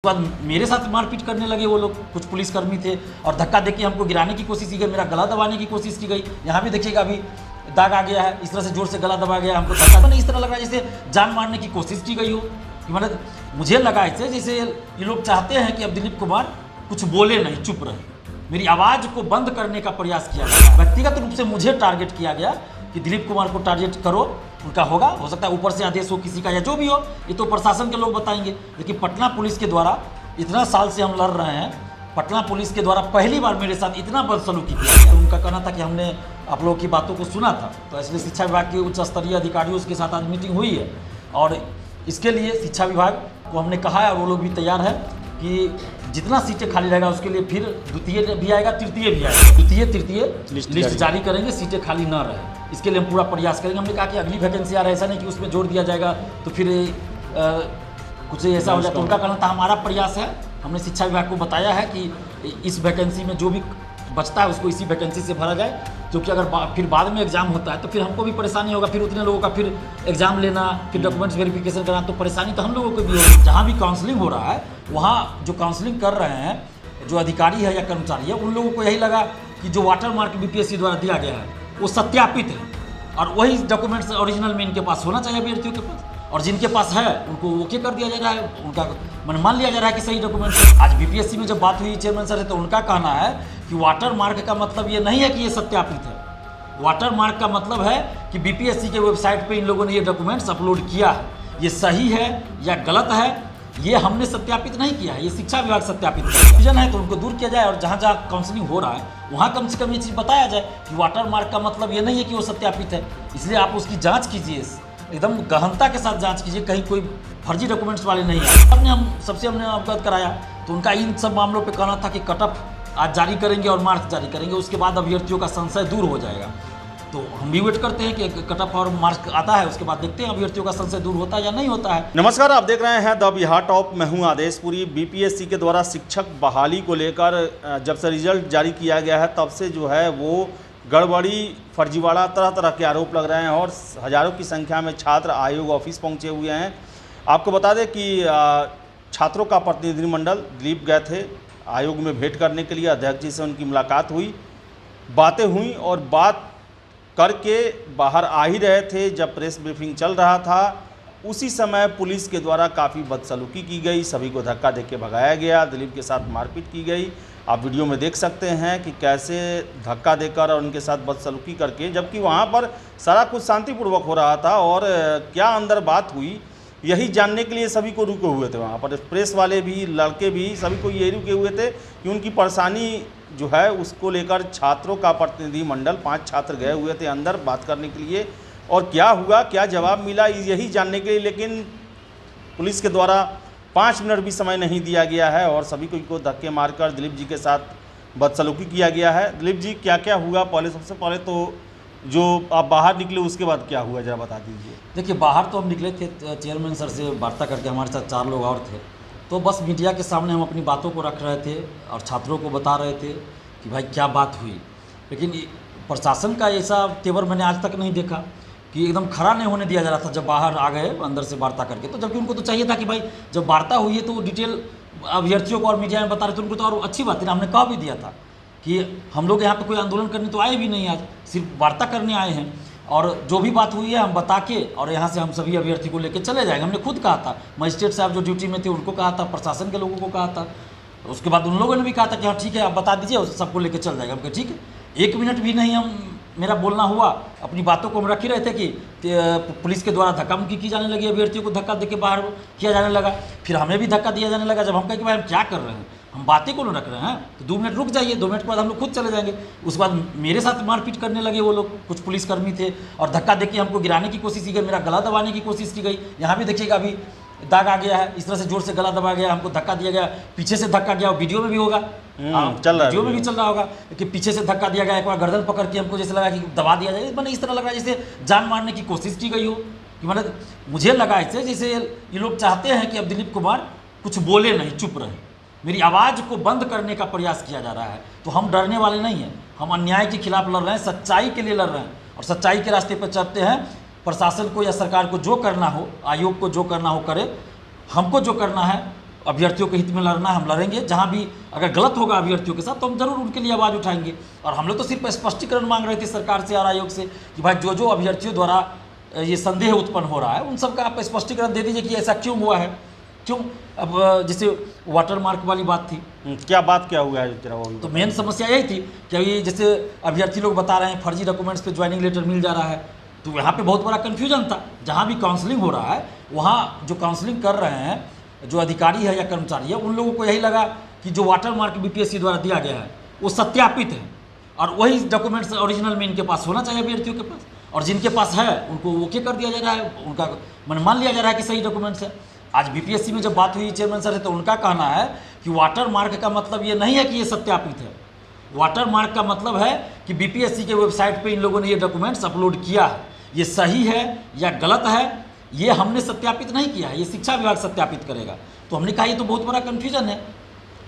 बाद मेरे साथ मारपीट करने लगे वो लोग, कुछ पुलिसकर्मी थे, और धक्का देके हमको गिराने की कोशिश की गई, मेरा गला दबाने की कोशिश की गई। यहाँ भी देखिएगा अभी दाग आ गया है, इस तरह से जोर से गला दबा गया, हमको धक्का नहीं, इस तरह लग रहा है जैसे जान मारने की कोशिश की गई हो। कि मतलब मुझे लगा इससे जैसे ये लोग चाहते हैं कि अब दिलीप कुमार कुछ बोले नहीं, चुप रहे, मेरी आवाज़ को बंद करने का प्रयास किया गया। व्यक्तिगत रूप से मुझे टारगेट किया गया कि दिलीप कुमार को टारगेट करो, उनका होगा, हो सकता है ऊपर से आदेश हो किसी का या जो भी हो, ये तो प्रशासन के लोग बताएंगे। लेकिन पटना पुलिस के द्वारा इतना साल से हम लड़ रहे हैं, पटना पुलिस के द्वारा पहली बार मेरे साथ इतना बदसलूकी किया गया। उनका कहना था कि हमने आप लोगों की बातों को सुना था, तो इसलिए शिक्षा विभाग के उच्च स्तरीय अधिकारियों के साथ आज मीटिंग हुई है, और इसके लिए शिक्षा विभाग को हमने कहा है, और वो लोग भी तैयार है कि जितना सीटें खाली रहेगा उसके लिए फिर द्वितीय भी आएगा, तृतीय भी आएगा, द्वितीय तृतीय लिस्ट जारी करेंगे, सीटें खाली ना रहे, इसके लिए हम पूरा प्रयास करेंगे। हमने कहा कि अगली वैकेंसी आ रहा है, ऐसा नहीं कि उसमें जोड़ दिया जाएगा तो फिर कुछ ऐसा हो जाए। तो उनका कहना था हमारा प्रयास है, हमने शिक्षा विभाग को बताया है कि इस वैकेंसी में जो भी बचता है उसको इसी वैकेंसी से भरा जाए, क्योंकि अगर फिर बाद में एग्जाम होता है तो फिर हमको भी परेशानी होगा, फिर उतने लोगों का फिर एग्जाम लेना, फिर डॉक्यूमेंट्स वेरिफिकेशन करना, तो परेशानी तो हम लोगों को भी होगी। जहाँ भी काउंसलिंग हो रहा है वहाँ जो काउंसलिंग कर रहे हैं जो अधिकारी है या कर्मचारी है, उन लोगों को यही लगा कि जो वाटर मार्क बीपीएससी द्वारा दिया गया है वो सत्यापित है, और वही डॉक्यूमेंट्स ओरिजिनल में इनके पास होना चाहिए अभ्यर्थियों के पास, और जिनके पास है उनको ओके कर दिया जा रहा है, उनका मान लिया जा रहा है कि सही डॉक्यूमेंट्स है। आज बीपीएससी में जब बात हुई चेयरमैन सर से, तो उनका कहना है कि वाटर मार्क का मतलब ये नहीं है कि ये सत्यापित है, वाटर मार्क का मतलब है कि बीपीएससी के वेबसाइट पे इन लोगों ने ये डॉक्यूमेंट्स अपलोड किया है, ये सही है या गलत है ये हमने सत्यापित नहीं किया है, ये शिक्षा विभाग सत्यापित विजन है, तो उनको दूर किया जाए, और जहाँ जहाँ काउंसलिंग हो रहा है वहाँ कम से कम ये चीज़ बताया जाए कि वाटर मार्क का मतलब ये नहीं है कि वो सत्यापित है। इसलिए आप उसकी जाँच कीजिए, एकदम गहनता के साथ जांच कीजिए, कहीं कोई फर्जी डॉक्यूमेंट्स वाले नहीं आए। हमने अवगत कराया, तो उनका इन सब मामलों पे कहना था कि कट ऑफ आज जारी करेंगे और मार्क्स जारी करेंगे, उसके बाद अभ्यर्थियों का संशय दूर हो जाएगा। तो हम भी वेट करते हैं कि कट ऑफ और मार्क्स आता है, उसके बाद देखते हैं अभ्यर्थियों का संशय दूर होता है या नहीं होता है। नमस्कार, आप देख रहे हैं द बिहार टॉप, मैं हूं आदेशपुरी। बीपीएससी के द्वारा शिक्षक बहाली को लेकर जब से रिजल्ट जारी किया गया है तब से जो है वो गड़बड़ी, फर्जीवाड़ा, तरह तरह के आरोप लग रहे हैं, और हज़ारों की संख्या में छात्र आयोग ऑफिस पहुंचे हुए हैं। आपको बता दें कि छात्रों का प्रतिनिधिमंडल दिलीप गए थे आयोग में भेंट करने के लिए, अध्यक्ष जी से उनकी मुलाकात हुई, बातें हुई, और बात करके बाहर आ ही रहे थे। जब प्रेस ब्रीफिंग चल रहा था उसी समय पुलिस के द्वारा काफ़ी बदसलूकी की गई, सभी को धक्का देके भगाया गया, दिलीप के साथ मारपीट की गई। आप वीडियो में देख सकते हैं कि कैसे धक्का देकर और उनके साथ बदसलूकी करके, जबकि वहाँ पर सारा कुछ शांतिपूर्वक हो रहा था, और क्या अंदर बात हुई यही जानने के लिए सभी को रुके हुए थे। वहाँ पर प्रेस वाले भी, लड़के भी, सभी को यही रुके हुए थे कि उनकी परेशानी जो है उसको लेकर छात्रों का प्रतिनिधिमंडल 5 छात्र गए हुए थे अंदर बात करने के लिए, और क्या हुआ, क्या जवाब मिला, यही जानने के लिए। लेकिन पुलिस के द्वारा 5 मिनट भी समय नहीं दिया गया है, और सभी को धक्के मारकर दिलीप जी के साथ बदसलूकी किया गया है। दिलीप जी, क्या क्या हुआ? पहले, सबसे पहले तो जो आप बाहर निकले उसके बाद क्या हुआ, जरा बता दीजिए। देखिए, बाहर तो हम निकले थे चेयरमैन सर से वार्ता करके, हमारे साथ 4 लोग और थे, तो बस मीडिया के सामने हम अपनी बातों को रख रहे थे और छात्रों को बता रहे थे कि भाई क्या बात हुई। लेकिन प्रशासन का ऐसा तेवर मैंने आज तक नहीं देखा कि एकदम खड़ा नहीं होने दिया जा रहा था जब बाहर आ गए अंदर से वार्ता करके। तो जबकि उनको तो चाहिए था कि भाई जब वार्ता हुई है तो वो डिटेल अभ्यर्थियों को और मीडिया में बता रहे थे, उनको तो और अच्छी बात है ना। हमने कह भी दिया था कि हम लोग यहाँ पे कोई आंदोलन करने तो आए भी नहीं, आज सिर्फ वार्ता करने आए हैं, और जो भी बात हुई है हम बता के और यहाँ से हम सभी अभ्यर्थी को लेकर चले जाएंगे। हमने खुद कहा था, मजिस्ट्रेट साहब जो ड्यूटी में थे उनको कहा था, प्रशासन के लोगों को कहा था, उसके बाद उन लोगों ने भी कहा था कि हाँ ठीक है आप बता दीजिए, सबको लेकर चल जाएगा। हम कहे ठीक है। 1 मिनट भी नहीं मेरा बोलना हुआ, अपनी बातों को हम रख ही रहे थे कि पुलिस के द्वारा धक्का मुक्की की जाने लगी, अभ्यर्थियों को धक्का देके बाहर किया जाने लगा, फिर हमें भी धक्का दिया जाने लगा। जब हम कहे कि भाई हम क्या कर रहे हैं, हम बातें को रख रहे हैं, तो 2 मिनट रुक जाइए, 2 मिनट के बाद हम लोग खुद चले जाएंगे। उसके बाद मेरे साथ मारपीट करने लगे वो लोग, कुछ पुलिसकर्मी थे, और धक्का देके हमको गिराने की कोशिश की गई, मेरा गला दबाने की कोशिश की गई। यहाँ भी देखिएगा अभी दाग आ गया है, इस तरह से जोर से गला दबा गया, हमको धक्का दिया गया, पीछे से धक्का गया, वीडियो में भी होगा, वीडियो में भी चल रहा होगा कि पीछे से धक्का दिया गया, एक बार गर्दन पकड़ के हमको जैसे लगा कि दबा दिया जाए, मैंने इस तरह लग रहा है जैसे जान मारने की कोशिश की गई हो। कि मतलब मुझे लगा इससे जैसे ये लोग चाहते हैं कि अब दिलीप कुमार कुछ बोले नहीं, चुप रहे, मेरी आवाज़ को बंद करने का प्रयास किया जा रहा है। तो हम डरने वाले नहीं हैं, हम अन्याय के खिलाफ लड़ रहे हैं, सच्चाई के लिए लड़ रहे हैं, और सच्चाई के रास्ते पर चलते हैं। प्रशासन को या सरकार को जो करना हो, आयोग को जो करना हो करे, हमको जो करना है अभ्यर्थियों के हित में लड़ना है, हम लड़ेंगे। जहाँ भी अगर गलत होगा अभ्यर्थियों के साथ तो हम जरूर उनके लिए आवाज़ उठाएंगे। और हम लोग तो सिर्फ स्पष्टीकरण मांग रहे थे सरकार से और आयोग से कि भाई जो जो अभ्यर्थियों द्वारा ये संदेह उत्पन्न हो रहा है उन सब का आप स्पष्टीकरण दे दीजिए कि ऐसा क्यों हुआ है, क्यों। अब जैसे वाटर मार्क वाली बात थी, क्या बात क्या हुआ है तेरा वो? तो मेन समस्या यही थी कि अभी जैसे अभ्यर्थी लोग बता रहे हैं फर्जी डॉक्यूमेंट्स पे ज्वाइनिंग लेटर मिल जा रहा है, तो यहाँ पे बहुत बड़ा कन्फ्यूजन था। जहाँ भी काउंसलिंग हो रहा है वहाँ जो काउंसलिंग कर रहे हैं जो अधिकारी है या कर्मचारी है उन लोगों को यही लगा कि जो वाटर मार्क बीपीएससी द्वारा दिया गया है वो सत्यापित है और वही डॉक्यूमेंट्स ओरिजिनल में इनके पास होना चाहिए अभ्यर्थियों के पास, और जिनके पास है उनको ओके कर दिया जा रहा है, उनका मान लिया जा रहा है कि सही डॉक्यूमेंट्स है। आज बीपीएससी में जब बात हुई चेयरमैन सर से तो उनका कहना है कि वाटर मार्क का मतलब ये नहीं है कि ये सत्यापित है। वाटर मार्क का मतलब है कि बीपीएससी के वेबसाइट पे इन लोगों ने ये डॉक्यूमेंट्स अपलोड किया है, ये सही है या गलत है ये हमने सत्यापित नहीं किया है, ये शिक्षा विभाग सत्यापित करेगा। तो हमने कहा ये तो बहुत बड़ा कन्फ्यूजन है,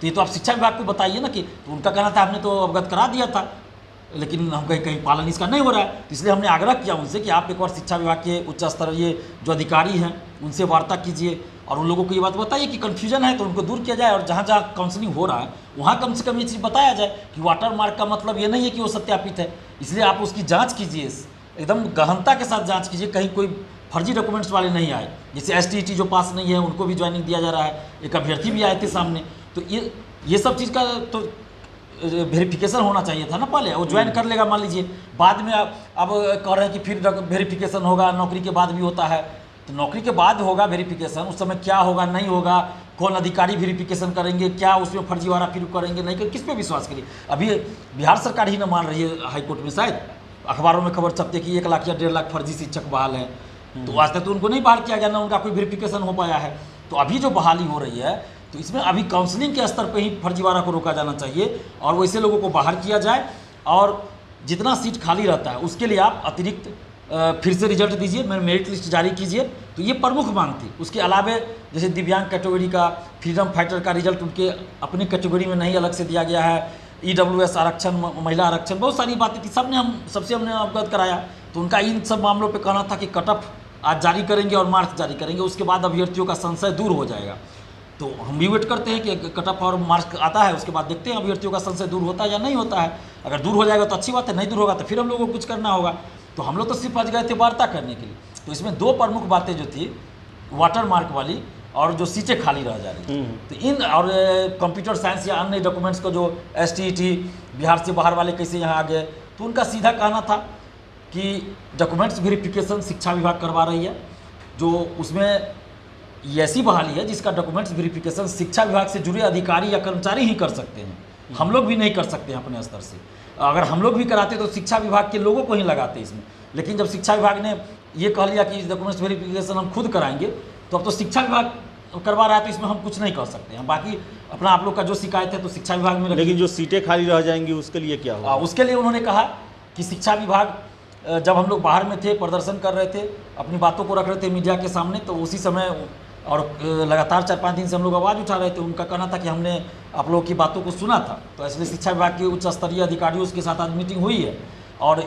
तो ये तो आप शिक्षा विभाग को बताइए ना। कि तो उनका कहना था हमने तो अवगत करा दिया था लेकिन हम कहीं कहीं पालन इसका नहीं हो रहा है, तो इसलिए हमने आग्रह किया उनसे कि आप एक बार शिक्षा विभाग के उच्च स्तरीय जो अधिकारी हैं उनसे वार्ता कीजिए और उन लोगों को ये बात बताइए कि कन्फ्यूजन है तो उनको दूर किया जाए, और जहाँ जहाँ काउंसलिंग हो रहा है वहाँ कम से कम ये चीज़ बताया जाए कि वाटर मार्क का मतलब ये नहीं है कि वो सत्यापित है। इसलिए आप उसकी जाँच कीजिए, एकदम गहनता के साथ जाँच कीजिए, कहीं कोई फर्जी डॉक्यूमेंट्स वाले नहीं आए। जैसे STET जो पास नहीं है उनको भी ज्वाइनिंग दिया जा रहा है, एक अभ्यर्थी भी आए थे सामने, तो ये सब चीज़ का तो वेरिफिकेशन होना चाहिए था ना पहले। वो ज्वाइन कर लेगा मान लीजिए, बाद में अब कह रहे हैं कि फिर वेरिफिकेशन होगा, नौकरी के बाद भी होता है, तो नौकरी के बाद होगा वेरिफिकेशन, उस समय क्या होगा नहीं होगा, कौन अधिकारी वेरिफिकेशन करेंगे, क्या उसमें फर्जीवाड़ा फिर करेंगे नहीं करेंगे, किस पे विश्वास करिए। अभी बिहार सरकार ही ना मान रही है हाईकोर्ट में, शायद अखबारों में खबर छपती है कि 1 लाख या 1.5 लाख फर्जी शिक्षक बहाल हैं, तो आज तक तो उनको नहीं बहाल किया गया, ना उनका कोई वेरिफिकेशन हो पाया है। तो अभी जो बहाली हो रही है तो इसमें अभी काउंसलिंग के स्तर पे ही फर्जीवाड़ा को रोका जाना चाहिए और वैसे लोगों को बाहर किया जाए, और जितना सीट खाली रहता है उसके लिए आप अतिरिक्त फिर से रिजल्ट दीजिए, मेरिट लिस्ट जारी कीजिए। तो ये प्रमुख मांग थी। उसके अलावा जैसे दिव्यांग कैटेगरी का, फ्रीडम फाइटर का रिजल्ट उनके अपनी कैटेगरी में नहीं अलग से दिया गया है, EWS आरक्षण, महिला आरक्षण, बहुत सारी बातें थी, सबसे हमने अवगत कराया। तो उनका इन सब मामलों पे कहना था कि कट ऑफ आज जारी करेंगे और मार्क्स जारी करेंगे, उसके बाद अभ्यर्थियों का संशय दूर हो जाएगा। तो हम भी वेट करते हैं कि कट ऑफ और मार्क्स आता है, उसके बाद देखते हैं अभ्यर्थियों का संशय दूर होता है या नहीं होता है। अगर दूर हो जाएगा तो अच्छी बात है, नहीं दूर होगा तो फिर हम लोगों को कुछ करना होगा। तो हम लोग तो सिर्फ आज गए थे वार्ता करने के लिए। तो इसमें 2 प्रमुख बातें जो थी, वाटर मार्क वाली और जो सीटें खाली रह जा रही, तो इन और कंप्यूटर साइंस या अन्य डॉक्यूमेंट्स को जो STET बिहार से बाहर वाले कैसे यहाँ आ गए, तो उनका सीधा कहना था कि डॉक्यूमेंट्स वेरिफिकेशन शिक्षा विभाग करवा रही है, जो उसमें ये ऐसी बहाली है जिसका डॉक्यूमेंट्स वेरिफिकेशन शिक्षा विभाग से जुड़े अधिकारी या कर्मचारी ही कर सकते हैं, हम लोग भी नहीं कर सकते हैं अपने स्तर से। अगर हम लोग भी कराते तो शिक्षा विभाग के लोगों को ही लगाते इसमें, लेकिन जब शिक्षा विभाग ने ये कह लिया कि डॉक्यूमेंट्स वेरिफिकेशन हम खुद कराएंगे, तो अब तो शिक्षा विभाग करवा रहा है, तो इसमें हम कुछ नहीं कर सकते हैं। बाकी अपना आप लोग का जो शिकायत है तो शिक्षा विभाग में, लेकिन जो सीटें खाली रह जाएंगी उसके लिए क्या होगा? उसके लिए उन्होंने कहा कि शिक्षा विभाग, जब हम लोग बाहर में थे, प्रदर्शन कर रहे थे, अपनी बातों को रख रहे थे मीडिया के सामने, तो उसी समय और लगातार 4-5 दिन से हम लोग आवाज़ उठा रहे थे। उनका कहना था कि हमने आप लोगों की बातों को सुना था, तो इसलिए शिक्षा विभाग के उच्च स्तरीय अधिकारियों के साथ आज मीटिंग हुई है और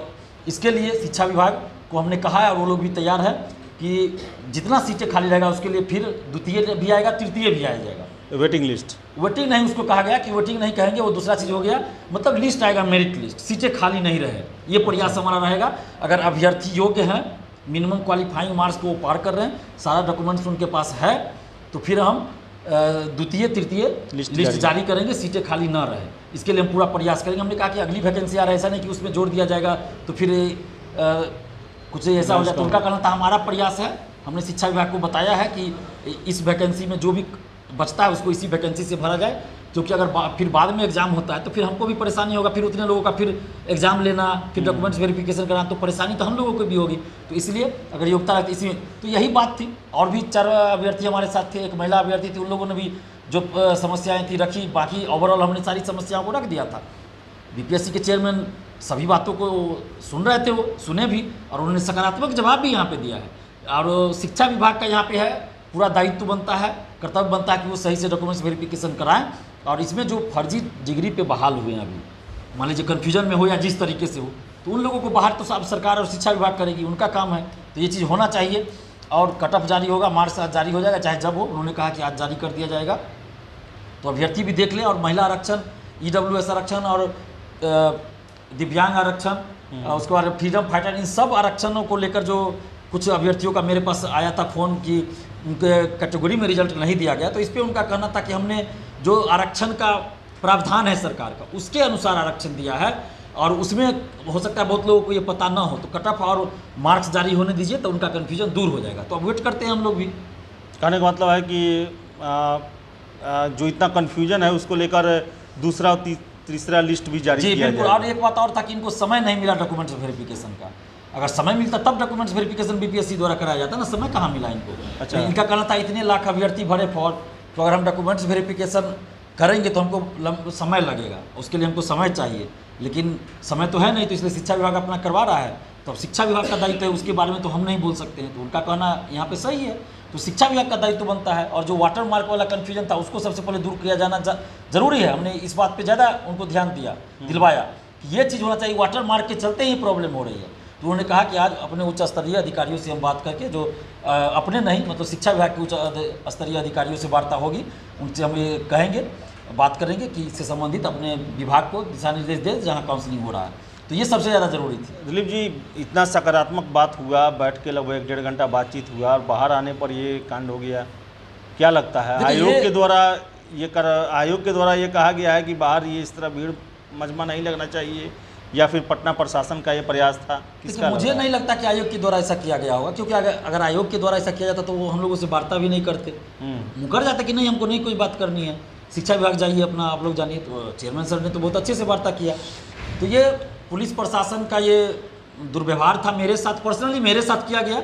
इसके लिए शिक्षा विभाग को हमने कहा है और वो लोग भी तैयार है कि जितना सीटें खाली रहेगा उसके लिए फिर द्वितीय भी आएगा, तृतीय भी आ जाएगा। वेटिंग लिस्ट, वेटिंग नहीं, उसको कहा गया कि वेटिंग नहीं कहेंगे, वो दूसरा चीज़ हो गया, मतलब लिस्ट आएगा, मेरिट लिस्ट, सीटें खाली नहीं रहे, ये प्रयास हमारा रहेगा। अगर अभ्यर्थी योग्य हैं, मिनिमम क्वालिफाइंग मार्क्स को पार कर रहे हैं, सारा डॉक्यूमेंट्स उनके पास है, तो फिर हम द्वितीय तृतीय लिस्ट जारी करेंगे, सीटें खाली ना रहे, इसके लिए हम पूरा प्रयास करेंगे। हमने कहा कि अगली वैकेंसी आ रहा है, ऐसा नहीं कि उसमें जोड़ दिया जाएगा तो फिर कुछ ऐसा हो जाए। तो उनका कहना था हमारा प्रयास है, हमने शिक्षा विभाग को बताया है कि इस वैकेंसी में जो भी बचता है उसको इसी वैकेंसी से भरा जाए, क्योंकि अगर फिर बाद में एग्जाम होता है तो फिर हमको भी परेशानी होगा, फिर उतने लोगों का फिर एग्जाम लेना, फिर डॉक्यूमेंट्स वेरिफिकेशन कराना, तो परेशानी तो हम लोगों को भी होगी। तो इसलिए अगर योग्यता रहती इसमें, तो यही बात थी। और भी 4 अभ्यर्थी हमारे साथ थे, एक महिला अभ्यर्थी थी, उन लोगों ने भी जो समस्याएँ थी रखी, बाकी ओवरऑल हमने सारी समस्याओं को रख दिया था। बीपीएससी के चेयरमैन सभी बातों को सुन रहे थे, वो सुने भी और उन्होंने सकारात्मक जवाब भी यहाँ पे दिया है। और शिक्षा विभाग का यहाँ पे है पूरा दायित्व बनता है, कर्तव्य बनता है कि वो सही से डॉक्यूमेंट्स वेरिफिकेशन कराएं। और इसमें जो फर्जी डिग्री पे बहाल हुए हैं, अभी मान लीजिए कन्फ्यूजन में हो या जिस तरीके से हो, तो उन लोगों को बाहर तो सब सरकार और शिक्षा विभाग करेगी, उनका काम है। तो ये चीज़ होना चाहिए। और कट ऑफ जारी होगा, मार्क्स आज जारी हो जाएगा, चाहे जब हो। उन्होंने कहा कि आज जारी कर दिया जाएगा तो अभ्यर्थी भी देख लें। और महिला आरक्षण, EWS आरक्षण और दिव्यांग आरक्षण, उसके बाद फ्रीडम फाइटर, इन सब आरक्षणों को लेकर जो कुछ अभ्यर्थियों का मेरे पास आया था फ़ोन कि उनके कैटेगरी में रिजल्ट नहीं दिया गया, तो इस पर उनका कहना था कि हमने जो आरक्षण का प्रावधान है सरकार का, उसके अनुसार आरक्षण दिया है और उसमें हो सकता है बहुत लोगों को ये पता ना हो, तो कट ऑफ और मार्क्स जारी होने दीजिए तो उनका कन्फ्यूजन दूर हो जाएगा। तो अब वेट करते हैं हम लोग भी। कहने का मतलब है कि जो इतना कन्फ्यूजन है उसको लेकर दूसरा और तीसरा लिस्ट भी जारी किया बिल्कुल। और एक बात और था कि इनको समय नहीं मिला डॉक्यूमेंट्स वेरिफिकेशन का। अगर समय मिलता तब डॉक्यूमेंट्स वेरिफिकेशन BPSC द्वारा कराया जाता ना, समय कहाँ मिला इनको। अच्छा। इनका कहना था इतने लाख अभ्यर्थी भरे फॉर्म, तो अगर हम डॉक्यूमेंट्स वेरिफिकेशन करेंगे तो हमको समय लगेगा, उसके लिए हमको समय चाहिए, लेकिन समय तो है नहीं, तो इसलिए शिक्षा विभाग अपना करवा रहा है। तो अब शिक्षा विभाग का दायित्व है, उसके बारे में तो हम नहीं बोल सकते हैं। तो उनका कहना यहाँ पे सही है, तो शिक्षा विभाग का दायित्व बनता है। और जो वाटर मार्क वाला कन्फ्यूजन था उसको सबसे पहले दूर किया जाना जरूरी है। हमने इस बात पे ज़्यादा उनको ध्यान दिया, दिलवाया कि ये चीज़ होना चाहिए, वाटर मार्क के चलते ही प्रॉब्लम हो रही है। तो उन्होंने कहा कि आज अपने उच्च स्तरीय अधिकारियों से हम बात करके, जो अपने नहीं मतलब शिक्षा विभाग के उच्च स्तरीय अधिकारियों से वार्ता होगी, उनसे हम ये कहेंगे, बात करेंगे कि इससे संबंधित अपने विभाग को दिशा निर्देश दे जहाँ काउंसलिंग हो रहा है। तो ये सबसे ज़्यादा ज़रूरी थी। दिलीप जी, इतना सकारात्मक बात हुआ, बैठ के लगभग 1-1.5 घंटा बातचीत हुआ और बाहर आने पर ये कांड हो गया, क्या लगता है? आयोग के द्वारा ये कहा गया है कि बाहर ये इस तरह भीड़ मजमा नहीं लगना चाहिए, या फिर पटना प्रशासन का ये प्रयास था? किसका? मुझे नहीं लगता कि आयोग के द्वारा ऐसा किया गया होगा, क्योंकि अगर आयोग के द्वारा ऐसा किया जाता तो वो हम लोगों से वार्ता भी नहीं करते, मुकर जाते कि नहीं हमको नहीं कोई बात करनी है, शिक्षा विभाग जाइए अपना, आप लोग जानिए। तो चेयरमैन सर ने तो बहुत अच्छे से वार्ता किया। तो ये पुलिस प्रशासन का ये दुर्व्यवहार था मेरे साथ, पर्सनली मेरे साथ किया गया,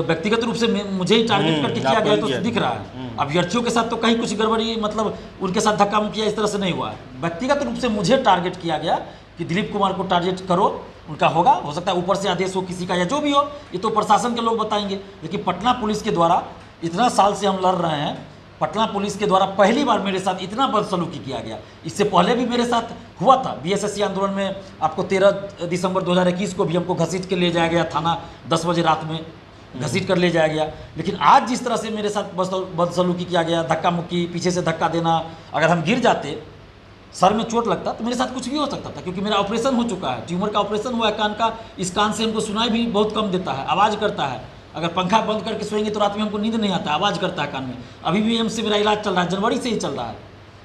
व्यक्तिगत रूप से मुझे ही टारगेट करके किया गया, तो दिख रहा है। अभ्यर्थियों के साथ तो कहीं कुछ गड़बड़ी, मतलब उनके साथ धक्का मुक्की इस तरह से नहीं हुआ है। व्यक्तिगत रूप से मुझे टारगेट किया गया कि दिलीप कुमार को टारगेट करो, उनका होगा, हो सकता है ऊपर से आदेश हो किसी का या जो भी हो, ये तो प्रशासन के लोग बताएंगे। लेकिन पटना पुलिस के द्वारा इतना साल से हम लड़ रहे हैं, पटना पुलिस के द्वारा पहली बार मेरे साथ इतना बदसलूकी किया गया। इससे पहले भी मेरे साथ हुआ था BSSC आंदोलन में, आपको 13 दिसंबर 2021 को भी हमको घसीट के ले जाया गया थाना, 10 बजे रात में घसीट कर ले जाया गया। लेकिन आज जिस तरह से मेरे साथ बदसलूकी किया गया, धक्का मुक्की, पीछे से धक्का देना, अगर हम गिर जाते, सर में चोट लगता तो मेरे साथ कुछ भी हो सकता था, क्योंकि मेरा ऑपरेशन हो चुका है, ट्यूमर का ऑपरेशन हुआ है कान का। इस कान से हमको सुनाई भी बहुत कम देता है, आवाज़ करता है। अगर पंखा बंद करके सोएंगे तो रात में हमको नींद नहीं आता, आवाज़ करता है कान में। अभी भी एम्स से मेरा इलाज चल रहा है, जनवरी से ही चल रहा है।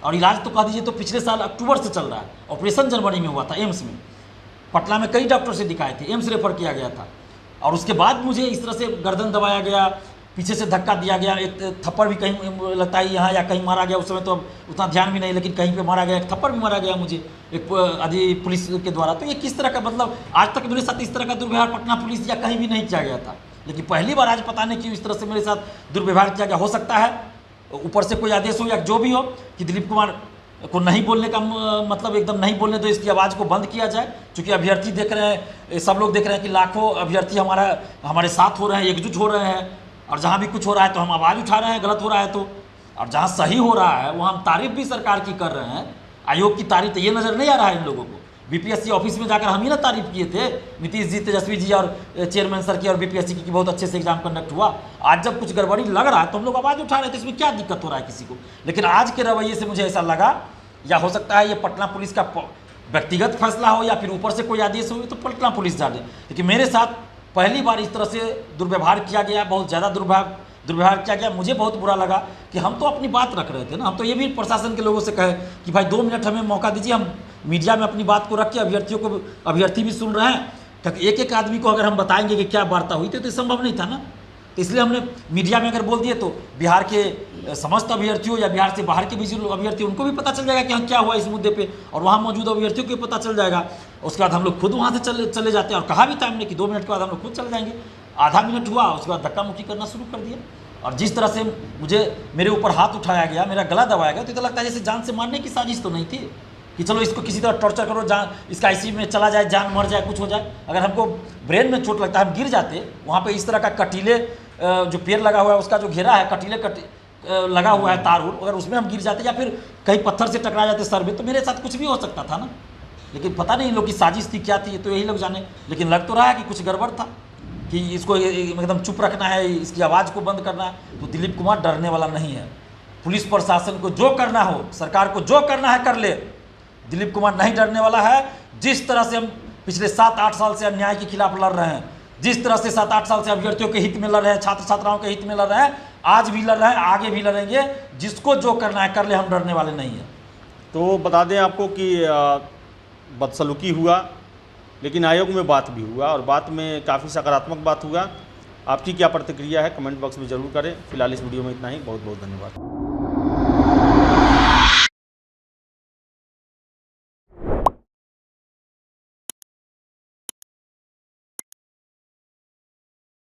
और इलाज तो कह दीजिए तो पिछले साल अक्टूबर से चल रहा है। ऑपरेशन जनवरी में हुआ था एम्स में, पटना में कई डॉक्टर से दिखाए थे, एम्स रेफर किया गया था। और उसके बाद मुझे इस तरह से गर्दन दबाया गया, पीछे से धक्का दिया गया, एक थप्पड़ भी कहीं लगता है यहाँ या कहीं मारा गया, उस समय तो अब उतना ध्यान भी नहीं, लेकिन कहीं पे मारा गया, एक थप्पड़ भी मारा गया मुझे एक आदि पुलिस के द्वारा। तो ये किस तरह का, मतलब आज तक मेरे साथ इस तरह का दुर्व्यवहार पटना पुलिस या कहीं भी नहीं किया गया था, लेकिन पहली बार आज पता नहीं क्यों इस तरह से मेरे साथ दुर्व्यवहार किया गया। हो सकता है ऊपर से कोई आदेश हो या जो भी हो कि दिलीप कुमार को नहीं बोलने का मतलब एकदम नहीं बोलने दो, इसकी आवाज़ को बंद किया जाए। क्योंकि अभ्यर्थी देख रहे हैं, सब लोग देख रहे हैं कि लाखों अभ्यर्थी हमारे साथ हो रहे हैं, एकजुट हो रहे हैं, और जहाँ भी कुछ हो रहा है तो हम आवाज़ उठा रहे हैं, गलत हो रहा है तो, और जहाँ सही हो रहा है वहाँ हम तारीफ भी सरकार की कर रहे हैं, आयोग की तारीफ। तो ये नज़र नहीं आ रहा है इन लोगों को। BPSC ऑफिस में जाकर हम ही ना तारीफ किए थे, नीतीश जी, तेजस्वी जी और चेयरमैन सर की और BPSC की बहुत अच्छे से एग्जाम कंडक्ट हुआ। आज जब कुछ गड़बड़ी लग रहा है तो हम लोग आवाज़ उठा रहे थे, इसमें क्या दिक्कत हो रहा है किसी को। लेकिन आज के रवैये से मुझे ऐसा लगा, या हो सकता है ये पटना पुलिस का व्यक्तिगत फैसला हो या फिर ऊपर से कोई आदेश हो, तो पटना पुलिस जाने। लेकिन मेरे साथ पहली बार इस तरह से दुर्व्यवहार किया गया, बहुत ज़्यादा दुर्व्यवहार किया गया। मुझे बहुत बुरा लगा कि हम तो अपनी बात रख रहे थे ना, हम तो ये भी प्रशासन के लोगों से कहे कि भाई 2 मिनट हमें मौका दीजिए, हम मीडिया में अपनी बात को रख के अभ्यर्थी भी सुन रहे हैं, ताकि एक आदमी को अगर हम बताएंगे कि क्या वार्ता हुई थी तो संभव नहीं था ना। तो इसलिए हमने मीडिया में अगर बोल दिए तो बिहार के समस्त अभ्यर्थियों या बिहार से बाहर के भी जो अभ्यर्थी, उनको भी पता चल जाएगा कि हाँ क्या हुआ इस मुद्दे पे, और वहाँ मौजूद अभ्यर्थियों को भी पता चल जाएगा। उसके बाद हम लोग खुद वहाँ से चले जाते हैं, और कहा भी था हमने कि 2 मिनट के बाद हम लोग खुद चले जाएंगे। आधा मिनट हुआ, उसके बाद धक्का मुक्की करना शुरू कर दिया, और जिस तरह से मेरे ऊपर हाथ उठाया गया, मेरा गला दबाया गया, तो लगता है जैसे जान से मारने की साजिश तो नहीं थी कि चलो इसको किसी तरह टॉर्चर करो, जान इसका ICU में चला जाए, जान मर जाए, कुछ हो जाए। अगर हमको ब्रेन में चोट लगता है, हम गिर जाते, वहाँ पे इस तरह का कटीले जो पेड़ लगा हुआ है उसका जो घेरा है, कटीले लगा हुआ है तार, अगर उसमें हम गिर जाते या फिर कहीं पत्थर से टकरा जाते सर में, तो मेरे साथ कुछ भी हो सकता था ना। लेकिन पता नहीं इन लोग की साजिश थी, क्या थी, तो यही लोग जाने। लेकिन लग तो रहा है कि कुछ गड़बड़ था, कि इसको एकदम चुप रखना है, इसकी आवाज़ को बंद करना है। तो दिलीप कुमार डरने वाला नहीं है, पुलिस प्रशासन को जो करना हो, सरकार को जो करना है कर ले। दिलीप कुमार नहीं डरने वाला है। जिस तरह से हम पिछले 7-8 साल से अन्याय के खिलाफ लड़ रहे हैं, जिस तरह से 7-8 साल से अभ्यर्थियों के हित में लड़ रहे हैं, छात्र छात्राओं के हित में लड़ रहे हैं, आज भी लड़ रहे हैं, आगे भी लड़ेंगे। जिसको जो करना है कर ले, हम डरने वाले नहीं हैं। तो बता दें आपको कि बदसलूकी हुआ, लेकिन आयोग में बात भी हुआ और बात में काफ़ी सकारात्मक बात हुआ। आपकी क्या प्रतिक्रिया है कमेंट बॉक्स में ज़रूर करें। फिलहाल इस वीडियो में इतना ही। बहुत बहुत धन्यवाद।